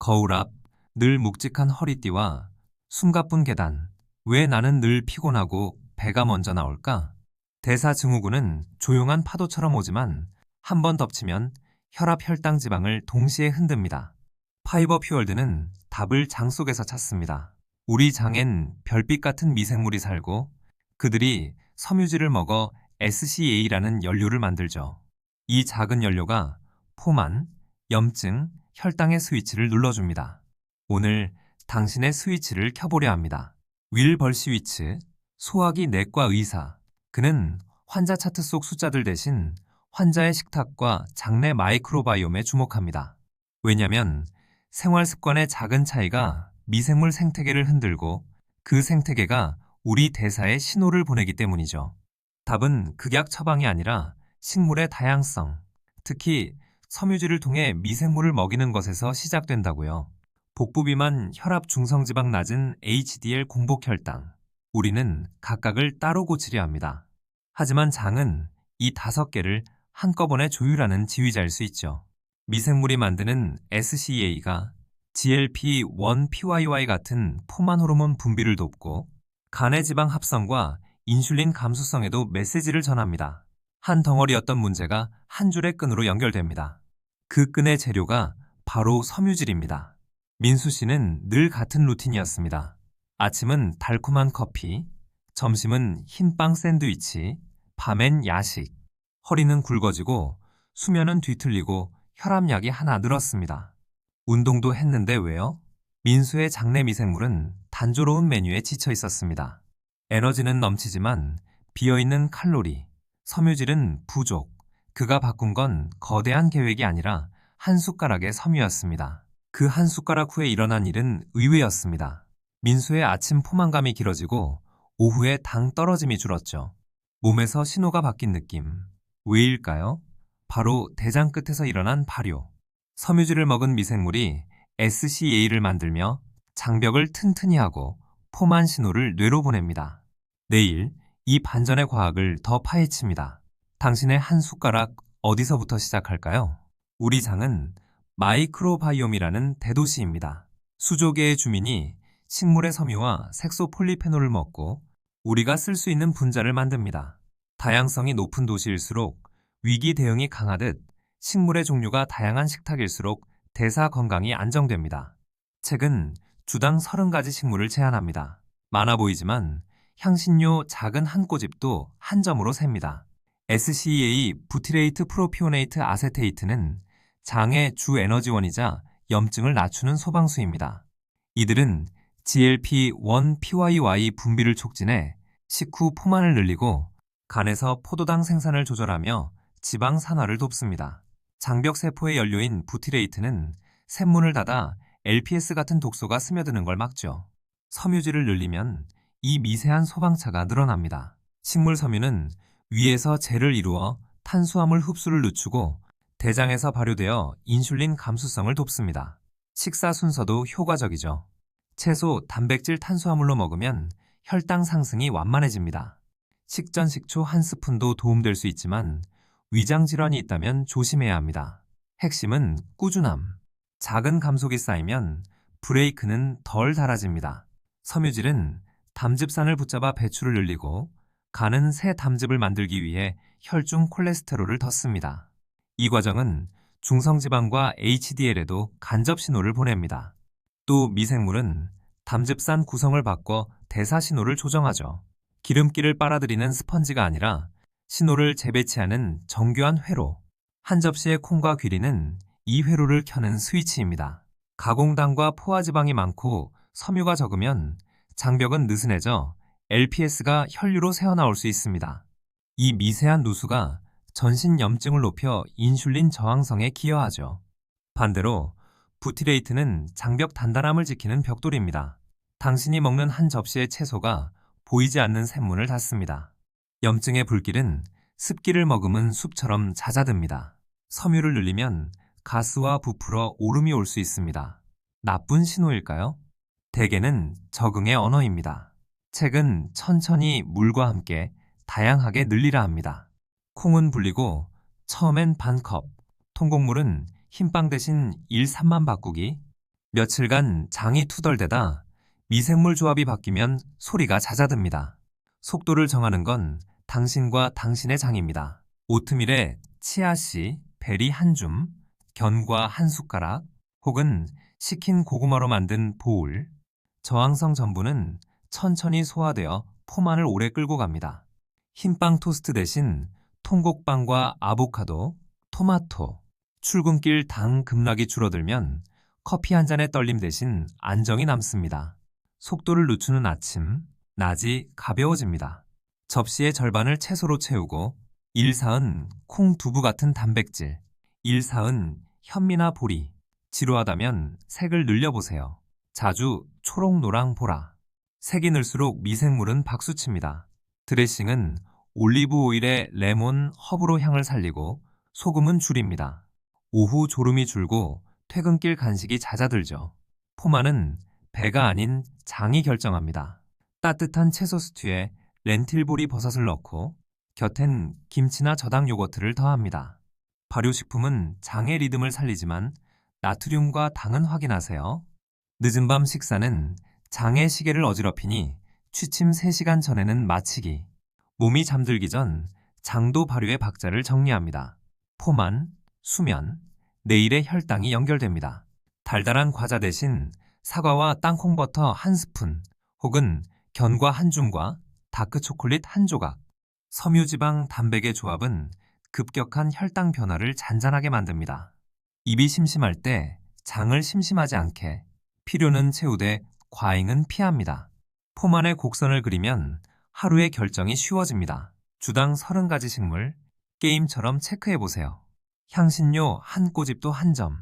거울 앞, 늘 묵직한 허리띠와 숨가쁜 계단. 왜 나는 늘 피곤하고 배가 먼저 나올까? 대사 증후군은 조용한 파도처럼 오지만 한 번 덮치면 혈압, 혈당, 지방을 동시에 흔듭니다. 파이버 퓨얼드는 답을 장 속에서 찾습니다. 우리 장엔 별빛 같은 미생물이 살고 그들이 섬유질을 먹어 SCA라는 연료를 만들죠. 이 작은 연료가 포만, 염증, 혈당의 스위치를 눌러줍니다. 오늘 당신의 스위치를 켜보려 합니다. 윌 벌시위츠, 소화기 내과 의사. 그는 환자 차트 속 숫자들 대신 환자의 식탁과 장내 마이크로바이옴에 주목합니다. 왜냐면 생활 습관의 작은 차이가 미생물 생태계를 흔들고 그 생태계가 우리 대사에 신호를 보내기 때문이죠. 답은 극약 처방이 아니라 식물의 다양성, 특히 섬유질을 통해 미생물을 먹이는 것에서 시작된다고요. 복부 비만, 혈압 중성지방 낮은 HDL 공복 혈당. 우리는 각각을 따로 고치려 합니다. 하지만 장은 이 5개를 한꺼번에 조율하는 지휘자일 수 있죠. 미생물이 만드는 SCA가 GLP-1, PYY 같은 포만 호르몬 분비를 돕고 간의 지방 합성과 인슐린 감수성에도 메시지를 전합니다. 한 덩어리였던 문제가 한 줄의 끈으로 연결됩니다. 그 끈의 재료가 바로 섬유질입니다. 민수 씨는 늘 같은 루틴이었습니다. 아침은 달콤한 커피, 점심은 흰빵 샌드위치, 밤엔 야식. 허리는 굵어지고 수면은 뒤틀리고 혈압약이 하나 늘었습니다. 운동도 했는데 왜요? 민수의 장내 미생물은 단조로운 메뉴에 지쳐 있었습니다. 에너지는 넘치지만 비어있는 칼로리, 섬유질은 부족. 그가 바꾼 건 거대한 계획이 아니라 한 숟가락의 섬유였습니다. 그 한 숟가락 후에 일어난 일은 의외였습니다. 민수의 아침 포만감이 길어지고 오후에 당 떨어짐이 줄었죠. 몸에서 신호가 바뀐 느낌. 왜일까요? 바로 대장 끝에서 일어난 발효. 섬유질을 먹은 미생물이 SCA를 만들며 장벽을 튼튼히 하고 포만 신호를 뇌로 보냅니다. 내일 이 반전의 과학을 더 파헤칩니다. 당신의 한 숟가락 어디서부터 시작할까요? 우리 장은 마이크로바이옴이라는 대도시입니다. 수조 개의 주민이 식물의 섬유와 색소폴리페놀을 먹고 우리가 쓸 수 있는 분자를 만듭니다. 다양성이 높은 도시일수록 위기 대응이 강하듯 식물의 종류가 다양한 식탁일수록 대사 건강이 안정됩니다. 책은 주당 30가지 식물을 제안합니다. 많아 보이지만 향신료 작은 한 꼬집도 한 점으로 셉니다. SCA 부티레이트 프로피오네이트 아세테이트는 장의 주 에너지원이자 염증을 낮추는 소방수입니다. 이들은 GLP-1, PYY 분비를 촉진해 식후 포만을 늘리고 간에서 포도당 생산을 조절하며 지방 산화를 돕습니다. 장벽 세포의 연료인 부티레이트는 샘문을 닫아 LPS 같은 독소가 스며드는 걸 막죠. 섬유질을 늘리면 이 미세한 소방차가 늘어납니다. 식물 섬유는 위에서 젤을 이루어 탄수화물 흡수를 늦추고 대장에서 발효되어 인슐린 감수성을 돕습니다. 식사 순서도 효과적이죠. 채소, 단백질, 탄수화물로 먹으면 혈당 상승이 완만해집니다. 식전 식초 한 스푼도 도움될 수 있지만 위장 질환이 있다면 조심해야 합니다. 핵심은 꾸준함. 작은 감속이 쌓이면 브레이크는 덜 달아집니다. 섬유질은 담즙산을 붙잡아 배출을 늘리고 간은 새 담즙을 만들기 위해 혈중 콜레스테롤을 덧습니다. 이 과정은 중성지방과 HDL에도 간접 신호를 보냅니다. 또 미생물은 담즙산 구성을 바꿔 대사 신호를 조정하죠. 기름기를 빨아들이는 스펀지가 아니라 신호를 재배치하는 정교한 회로. 한 접시의 콩과 귀리는 이 회로를 켜는 스위치입니다. 가공당과 포화지방이 많고 섬유가 적으면 장벽은 느슨해져 LPS가 혈류로 새어나올 수 있습니다. 이 미세한 누수가 전신 염증을 높여 인슐린 저항성에 기여하죠. 반대로 부티레이트는 장벽 단단함을 지키는 벽돌입니다. 당신이 먹는 한 접시의 채소가 보이지 않는 샘문을 닫습니다. 염증의 불길은 습기를 머금은 숲처럼 잦아듭니다. 섬유를 늘리면 가스와 부풀어 오름이 올 수 있습니다. 나쁜 신호일까요? 대개는 적응의 언어입니다. 책은 천천히 물과 함께 다양하게 늘리라 합니다. 콩은 불리고 처음엔 반 컵, 통곡물은 흰빵 대신 1, 3만 바꾸기, 며칠간 장이 투덜대다 미생물 조합이 바뀌면 소리가 잦아듭니다. 속도를 정하는 건 당신과 당신의 장입니다. 오트밀에 치아씨, 베리 한 줌, 견과 한 숟가락, 혹은 식힌 고구마로 만든 보울, 저항성 전분은 천천히 소화되어 포만을 오래 끌고 갑니다. 흰빵 토스트 대신 통곡빵과 아보카도, 토마토, 출근길 당 급락이 줄어들면 커피 한 잔의 떨림 대신 안정이 남습니다. 속도를 늦추는 아침, 낮이 가벼워집니다. 접시의 절반을 채소로 채우고 1사은 콩, 두부 같은 단백질, 1사은 현미나 보리, 지루하다면 색을 늘려보세요. 자주 초록, 노랑, 보라. 색이 늘수록 미생물은 박수칩니다. 드레싱은 올리브 오일에 레몬, 허브로 향을 살리고 소금은 줄입니다. 오후 졸음이 줄고 퇴근길 간식이 잦아들죠. 포만은 배가 아닌 장이 결정합니다. 따뜻한 채소 스튜에 렌틸보리 버섯을 넣고 곁엔 김치나 저당 요거트를 더합니다. 발효식품은 장의 리듬을 살리지만 나트륨과 당은 확인하세요. 늦은 밤 식사는 장의 시계를 어지럽히니 취침 3시간 전에는 마치기. 몸이 잠들기 전 장도 발효의 박자를 정리합니다. 포만, 수면, 내일의 혈당이 연결됩니다. 달달한 과자 대신 사과와 땅콩버터 한 스푼 혹은 견과 한 줌과 다크초콜릿 한 조각. 섬유지방 단백의 조합은 급격한 혈당 변화를 잔잔하게 만듭니다. 입이 심심할 때 장을 심심하지 않게 필요는 채우되 과잉은 피합니다. 포만의 곡선을 그리면 하루의 결정이 쉬워집니다. 주당 30가지 식물, 게임처럼 체크해보세요. 향신료 한 꼬집도 한 점.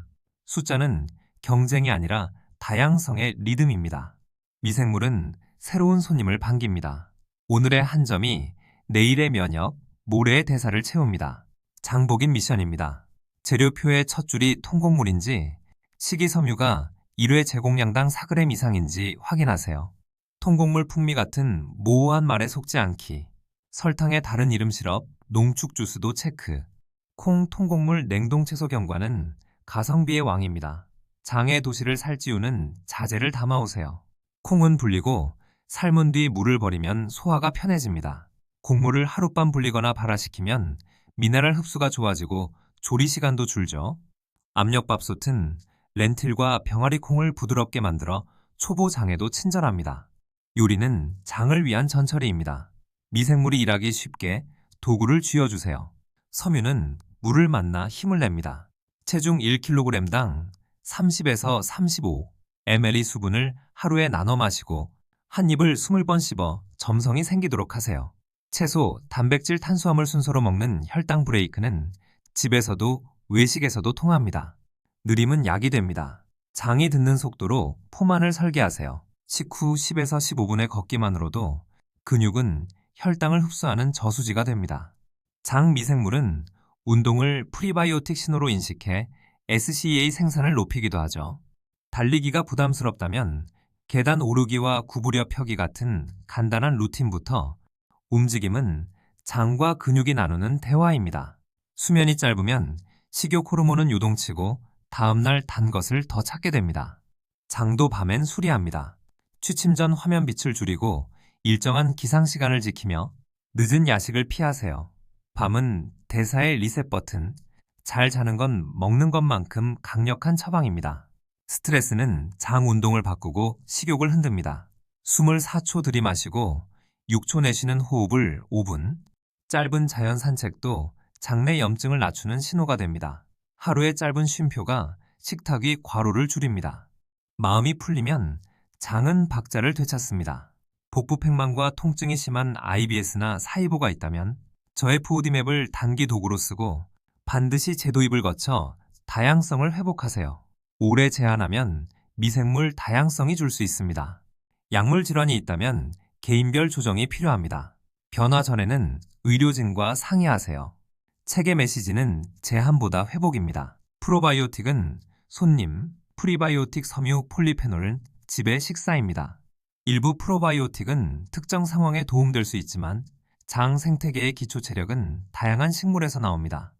숫자는 경쟁이 아니라 다양성의 리듬입니다. 미생물은 새로운 손님을 반깁니다. 오늘의 한 점이 내일의 면역, 모레의 대사를 채웁니다. 장복인 미션입니다. 재료표의 첫 줄이 통곡물인지 식이섬유가 1회 제공량당 4g 이상인지 확인하세요. 통곡물 풍미 같은 모호한 말에 속지 않기. 설탕의 다른 이름 시럽, 농축 주스도 체크. 콩, 통곡물, 냉동채소 견과는 가성비의 왕입니다. 장의 도시를 살찌우는 자재를 담아오세요. 콩은 불리고 삶은 뒤 물을 버리면 소화가 편해집니다. 곡물을 하룻밤 불리거나 발화시키면 미네랄 흡수가 좋아지고 조리 시간도 줄죠. 압력밥솥은 렌틸과 병아리 콩을 부드럽게 만들어 초보 장에도 친절합니다. 요리는 장을 위한 전처리입니다. 미생물이 일하기 쉽게 도구를 쥐어주세요. 섬유는 물을 만나 힘을 냅니다. 체중 1kg당 30에서 35ml의 수분을 하루에 나눠 마시고 한 입을 20번 씹어 점성이 생기도록 하세요. 채소, 단백질, 탄수화물 순서로 먹는 혈당 브레이크는 집에서도 외식에서도 통합니다. 느림은 약이 됩니다. 장이 듣는 속도로 포만을 설계하세요. 식후 10에서 15분의 걷기만으로도 근육은 혈당을 흡수하는 저수지가 됩니다. 장 미생물은 운동을 프리바이오틱 신호로 인식해 SCA 생산을 높이기도 하죠. 달리기가 부담스럽다면 계단 오르기와 구부려 펴기 같은 간단한 루틴부터 움직임은 장과 근육이 나누는 대화입니다. 수면이 짧으면 식욕 호르몬은 요동치고 다음날 단 것을 더 찾게 됩니다. 장도 밤엔 수리합니다. 취침 전 화면 빛을 줄이고 일정한 기상 시간을 지키며 늦은 야식을 피하세요. 밤은 대사의 리셋 버튼, 잘 자는 건 먹는 것만큼 강력한 처방입니다. 스트레스는 장 운동을 바꾸고 식욕을 흔듭니다. 숨을 4초 들이마시고 6초 내쉬는 호흡을 5분, 짧은 자연 산책도 장내 염증을 낮추는 신호가 됩니다. 하루의 짧은 쉼표가 식탁 위 과로를 줄입니다. 마음이 풀리면 장은 박자를 되찾습니다. 복부 팽만과 통증이 심한 IBS나 사이보가 있다면 저의 푸드맵을 단기 도구로 쓰고 반드시 재도입을 거쳐 다양성을 회복하세요. 오래 제한하면 미생물 다양성이 줄 수 있습니다. 약물 질환이 있다면 개인별 조정이 필요합니다. 변화 전에는 의료진과 상의하세요. 책의 메시지는 제한보다 회복입니다. 프로바이오틱은 손님, 프리바이오틱 섬유 폴리페놀은 집의 식사입니다. 일부 프로바이오틱은 특정 상황에 도움될 수 있지만 장 생태계의 기초 체력은 다양한 식물에서 나옵니다.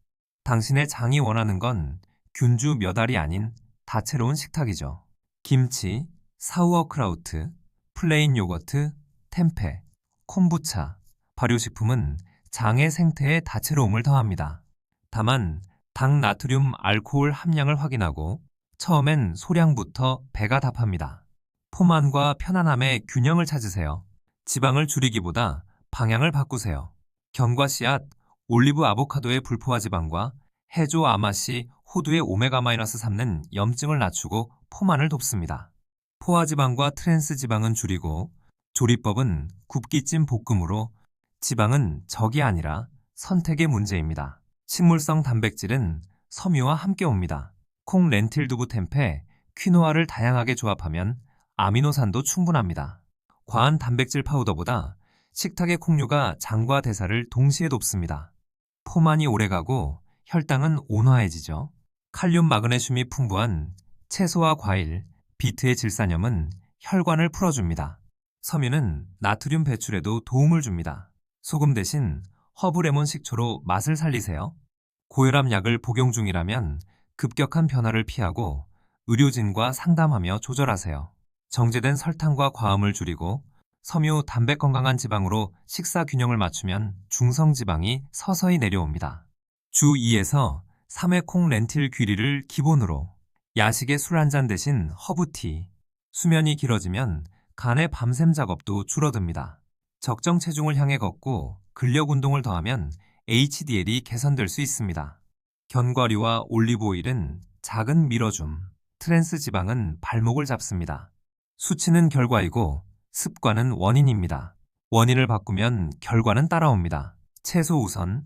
당신의 장이 원하는 건 균주 몇 알이 아닌 다채로운 식탁이죠. 김치, 사우어크라우트, 플레인 요거트, 템페, 콤부차, 발효식품은 장의 생태에 다채로움을 더합니다. 다만 당 나트륨 알코올 함량을 확인하고 처음엔 소량부터 배가 답합니다. 포만과 편안함의 균형을 찾으세요. 지방을 줄이기보다 방향을 바꾸세요. 견과 씨앗, 올리브 아보카도의 불포화 지방과 해조 아마씨, 호두의 오메가-3는 염증을 낮추고 포만을 돕습니다. 포화지방과 트랜스 지방은 줄이고 조리법은 굽기찜 볶음으로 지방은 적이 아니라 선택의 문제입니다. 식물성 단백질은 섬유와 함께 옵니다. 콩, 렌틸, 두부, 템페, 퀴노아를 다양하게 조합하면 아미노산도 충분합니다. 과한 단백질 파우더보다 식탁의 콩류가 장과 대사를 동시에 돕습니다. 포만이 오래가고 혈당은 온화해지죠. 칼륨, 마그네슘이 풍부한 채소와 과일, 비트의 질산염은 혈관을 풀어줍니다. 섬유는 나트륨 배출에도 도움을 줍니다. 소금 대신 허브 레몬 식초로 맛을 살리세요. 고혈압 약을 복용 중이라면 급격한 변화를 피하고 의료진과 상담하며 조절하세요. 정제된 설탕과 과음을 줄이고 섬유, 단백 건강한 지방으로 식사 균형을 맞추면 중성 지방이 서서히 내려옵니다. 주 2에서 3회 콩 렌틸 귀리를 기본으로 야식에 술 한 잔 대신 허브티, 수면이 길어지면 간의 밤샘 작업도 줄어듭니다. 적정 체중을 향해 걷고 근력 운동을 더하면 HDL이 개선될 수 있습니다. 견과류와 올리브 오일은 작은 밀어줌, 트랜스 지방은 발목을 잡습니다. 수치는 결과이고 습관은 원인입니다. 원인을 바꾸면 결과는 따라옵니다. 채소 우선,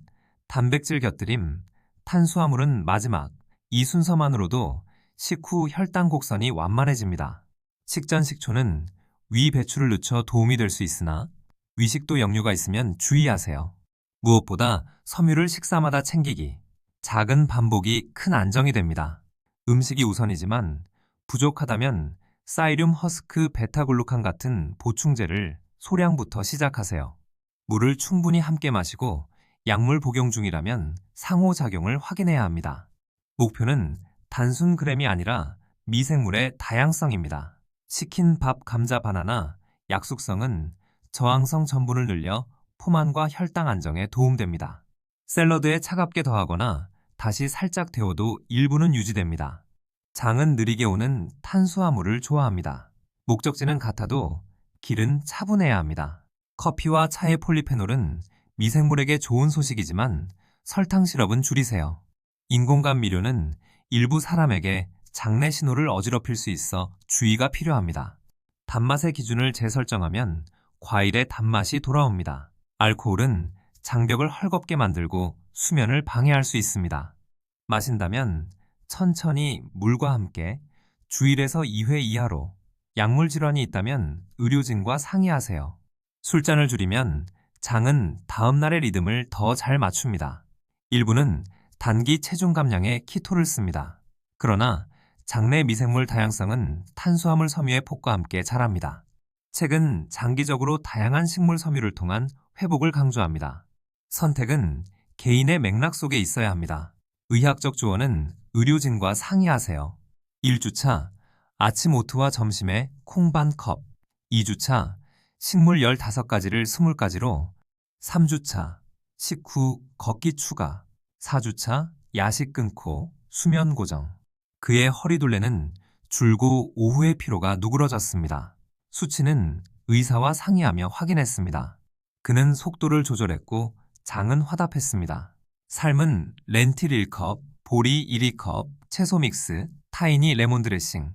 단백질 곁들임, 탄수화물은 마지막, 이 순서만으로도 식후 혈당 곡선이 완만해집니다. 식전 식초는 위 배출을 늦춰 도움이 될 수 있으나 위식도 역류가 있으면 주의하세요. 무엇보다 섬유를 식사마다 챙기기, 작은 반복이 큰 안정이 됩니다. 음식이 우선이지만 부족하다면 사이륨 허스크 베타글루칸 같은 보충제를 소량부터 시작하세요. 물을 충분히 함께 마시고 약물 복용 중이라면 상호작용을 확인해야 합니다. 목표는 단순 그램이 아니라 미생물의 다양성입니다. 식힌 밥, 감자, 바나나, 약숙성은 저항성 전분을 늘려 포만과 혈당 안정에 도움됩니다. 샐러드에 차갑게 더하거나 다시 살짝 데워도 일부는 유지됩니다. 장은 느리게 오는 탄수화물을 좋아합니다. 목적지는 같아도 길은 차분해야 합니다. 커피와 차의 폴리페놀은 미생물에게 좋은 소식이지만 설탕 시럽은 줄이세요. 인공감 미료는 일부 사람에게 장내 신호를 어지럽힐 수 있어 주의가 필요합니다. 단맛의 기준을 재설정하면 과일의 단맛이 돌아옵니다. 알코올은 장벽을 헐겁게 만들고 수면을 방해할 수 있습니다. 마신다면 천천히 물과 함께 주 1에서 2회 이하로, 약물 질환이 있다면 의료진과 상의하세요. 술잔을 줄이면 장은 다음날의 리듬을 더 잘 맞춥니다. 일부는 단기 체중 감량에 키토를 씁니다. 그러나 장내 미생물 다양성은 탄수화물 섬유의 폭과 함께 자랍니다. 책은 장기적으로 다양한 식물 섬유를 통한 회복을 강조합니다. 선택은 개인의 맥락 속에 있어야 합니다. 의학적 조언은 의료진과 상의하세요. 1주차 아침 오트와 점심에 콩 반 컵, 2주차 식물 15가지를 20가지로, 3주차 식후 걷기 추가, 4주차 야식 끊고 수면 고정. 그의 허리둘레는 줄고 오후의 피로가 누그러졌습니다. 수치는 의사와 상의하며 확인했습니다. 그는 속도를 조절했고 장은 화답했습니다. 삶은 렌틸 1컵, 보리 1컵, 채소 믹스, 타이니 레몬 드레싱.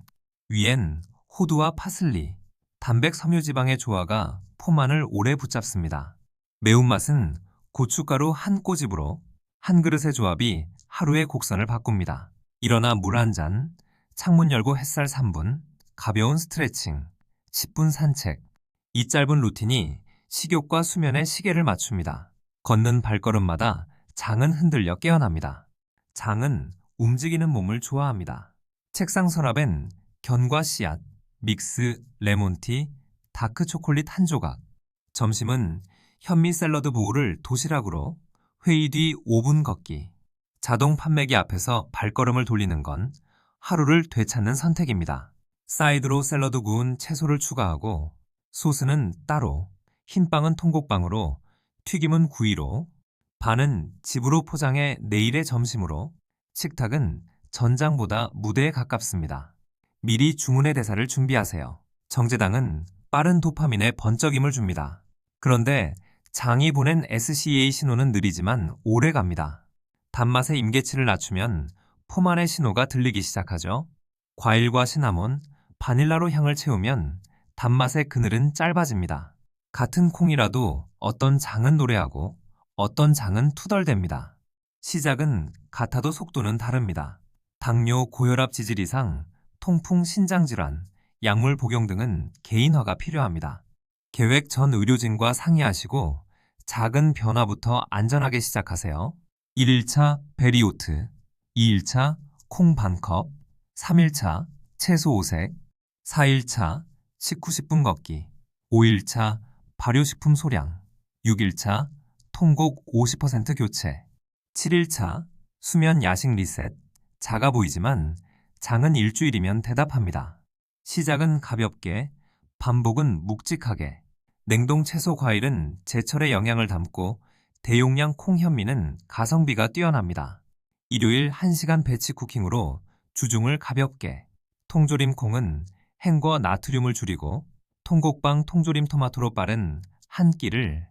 위엔 호두와 파슬리, 단백 섬유지방의 조화가 포만을 오래 붙잡습니다. 매운맛은 고춧가루 한 꼬집으로, 한 그릇의 조합이 하루의 곡선을 바꿉니다. 일어나 물 한 잔, 창문 열고 햇살 3분, 가벼운 스트레칭, 10분 산책. 이 짧은 루틴이 식욕과 수면의 시계를 맞춥니다. 걷는 발걸음마다 장은 흔들려 깨어납니다. 장은 움직이는 몸을 좋아합니다. 책상 서랍엔 견과 씨앗, 믹스, 레몬티, 다크 초콜릿 한 조각. 점심은 현미 샐러드 보울을 도시락으로, 회의 뒤 5분 걷기. 자동 판매기 앞에서 발걸음을 돌리는 건 하루를 되찾는 선택입니다. 사이드로 샐러드 구운 채소를 추가하고 소스는 따로, 흰빵은 통곡빵으로, 튀김은 구이로, 반은 집으로 포장해 내일의 점심으로, 식탁은 전장보다 무대에 가깝습니다. 미리 주문의 대사를 준비하세요. 정제당은 빠른 도파민의 번쩍임을 줍니다. 그런데 장이 보낸 SCA 신호는 느리지만 오래 갑니다. 단맛의 임계치를 낮추면 포만의 신호가 들리기 시작하죠. 과일과 시나몬, 바닐라로 향을 채우면 단맛의 그늘은 짧아집니다. 같은 콩이라도 어떤 장은 노래하고 어떤 장은 투덜댑니다. 시작은 같아도 속도는 다릅니다. 당뇨, 고혈압 지질 이상, 통풍, 신장질환, 약물 복용 등은 개인화가 필요합니다. 계획 전 의료진과 상의하시고 작은 변화부터 안전하게 시작하세요. 1일차 베리오트, 2일차 콩 반컵, 3일차 채소 5색, 4일차 식후 10분 걷기, 5일차 발효식품 소량, 6일차 통곡 50% 교체, 7일차 수면 야식 리셋, 작아 보이지만 장은 일주일이면 대답합니다. 시작은 가볍게, 반복은 묵직하게, 냉동 채소 과일은 제철의 영양을 담고 대용량 콩 현미는 가성비가 뛰어납니다. 일요일 1시간 배치 쿠킹으로 주중을 가볍게, 통조림 콩은 헹궈 나트륨을 줄이고 통곡빵 통조림 토마토로 빠른 한 끼를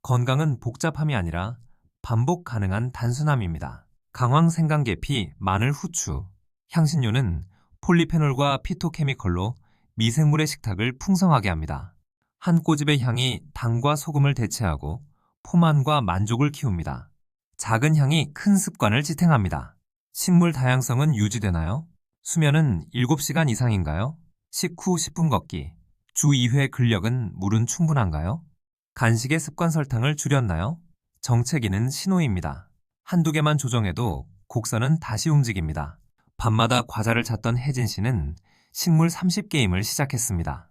건강은 복잡함이 아니라 반복 가능한 단순함입니다. 강황 생강계피, 마늘, 후추, 향신료는 폴리페놀과 피토케미컬로 미생물의 식탁을 풍성하게 합니다. 한 꼬집의 향이 당과 소금을 대체하고 포만과 만족을 키웁니다. 작은 향이 큰 습관을 지탱합니다. 식물 다양성은 유지되나요? 수면은 7시간 이상인가요? 식후 10분 걷기, 주 2회 근력은 물은 충분한가요? 간식의 습관 설탕을 줄였나요? 정체기는 신호입니다. 한두 개만 조정해도 곡선은 다시 움직입니다. 밤마다 과자를 찾던 혜진 씨는 식물 30게임을 시작했습니다.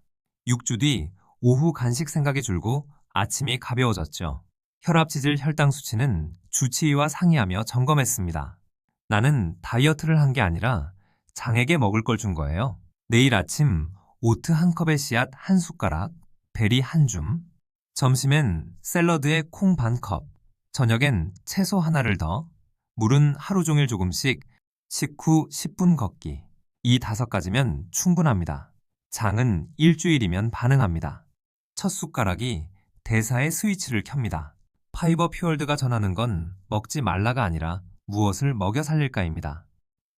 6주 뒤 오후 간식 생각이 줄고 아침이 가벼워졌죠. 혈압, 지질, 혈당 수치는 주치의와 상의하며 점검했습니다. 나는 다이어트를 한 게 아니라 장에게 먹을 걸 준 거예요. 내일 아침 오트 한 컵에 씨앗 한 숟가락, 베리 한 줌, 점심엔 샐러드에 콩 반 컵, 저녁엔 채소 하나를 더, 물은 하루 종일 조금씩, 식후 10분 걷기. 이 5가지면 충분합니다. 장은 일주일이면 반응합니다. 첫 숟가락이 대사의 스위치를 켭니다. 파이버 퓨얼드가 전하는 건 먹지 말라가 아니라 무엇을 먹여 살릴까입니다.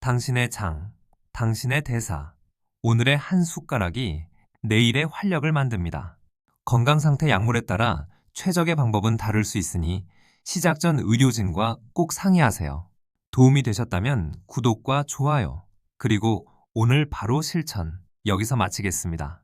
당신의 장, 당신의 대사, 오늘의 한 숟가락이 내일의 활력을 만듭니다. 건강 상태 약물에 따라 최적의 방법은 다를 수 있으니 시작 전 의료진과 꼭 상의하세요. 도움이 되셨다면 구독과 좋아요, 그리고 오늘 바로 실천, 여기서 마치겠습니다.